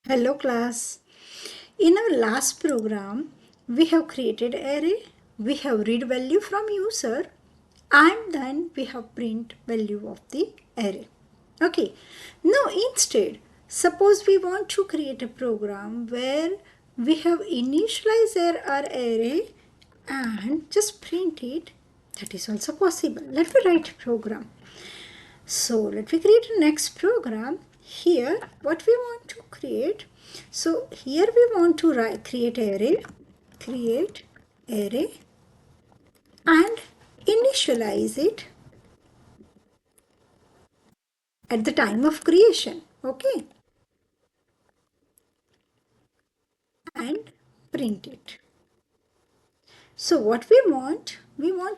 Hello class. In our last program, we have created array, we have read value from user, and then we have print value of the array. Okay. Now instead, suppose we want to create a program where we have initialized our array and just print it. That is also possible. Let me write a program. So let me create a next program. Here what we want to create. So here we want to create array and initialize it at the time of creation. Okay. And print it. So what we want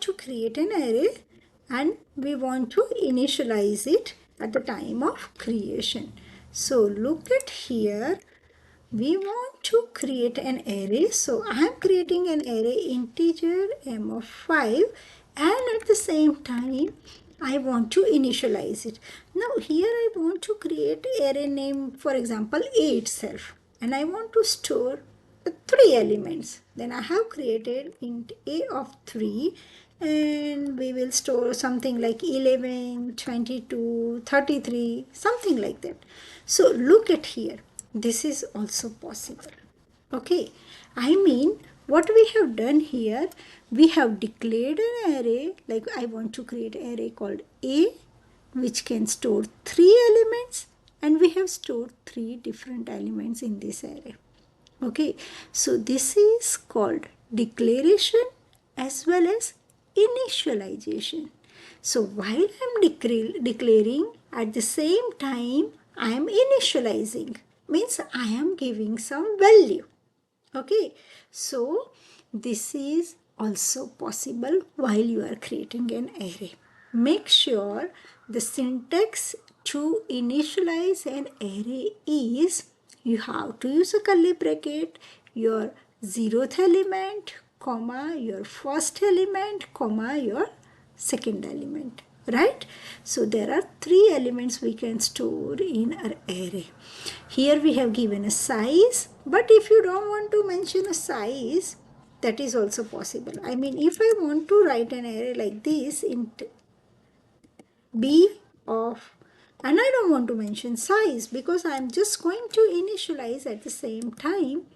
to create an array and we want to initialize it at the time of creation. So look at here. We want to create an array. So I am creating an array integer m of 5 and at the same time I want to initialize it. Now here I want to create array name, for example, A itself, and I want to store 3 elements. Then I have created int A of 3 and we will store something like 11, 22, 33, something like that. So look at here. This is also possible. Okay. I mean, what we have done here, we have declared an array, like I want to create an array called A, which can store 3 elements, and we have stored 3 different elements in this array. Okay, so this is called declaration as well as initialization. So while I am declaring, at the same time I am initializing, means I am giving some value. Okay, so this is also possible while you are creating an array. Make sure the syntax to initialize an array is you have to use a curly bracket, your 0th element, comma, your first element, comma, your second element. Right? So there are 3 elements we can store in our array. Here we have given a size, but if you don't want to mention a size, that is also possible. I mean, if I want to write an array like this, int b of, and I don't want to mention size because I am just going to initialize at the same time,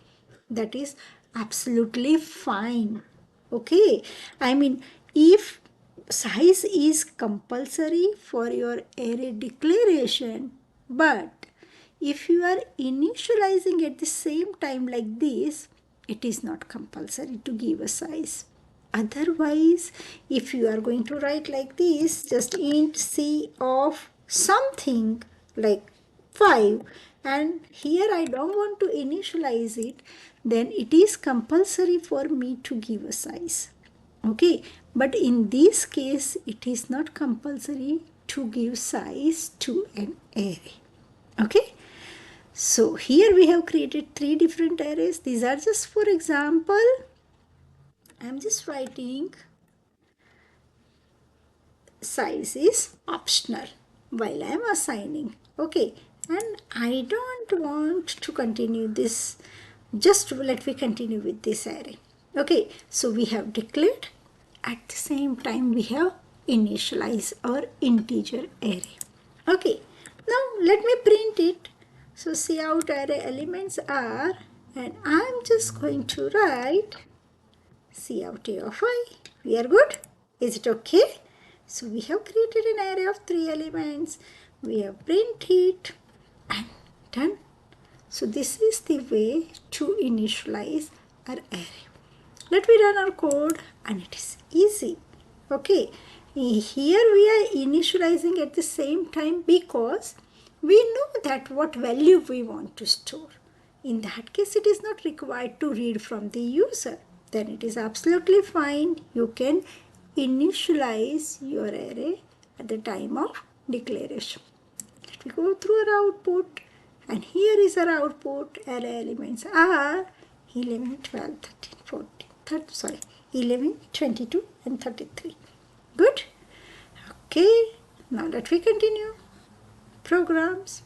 that is absolutely fine. Okay, I mean, if size is compulsory for your array declaration, but if you are initializing at the same time like this, it is not compulsory to give a size. Otherwise, if you are going to write like this, just int c of something like 5, and here I don't want to initialize it, then it is compulsory for me to give a size. Okay, but in this case, it is not compulsory to give size to an array. Okay, so here we have created 3 different arrays. These are just for example. I am just writing size is optional while I am assigning. Okay, and I don't want to continue this. Just let me continue with this array. Okay, so we have declared, at the same time we have initialized our integer array. Okay, now let me print it. So cout array elements are, and I am just going to write cout a of I. We are good? Is it okay? So we have created an array of 3 elements. We have printed it and done. So this is the way to initialize our array. Let me run our code and it is easy. Okay, here we are initializing at the same time because we know that what value we want to store. In that case, it is not required to read from the user. Then it is absolutely fine. You can initialize your array at the time of declaration. Let me go through our output. And here is our output. Array elements are 11, 12, 13, 14, 11, 22 and 33. Good? Okay. Now let me continue programs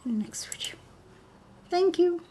in next video. Thank you.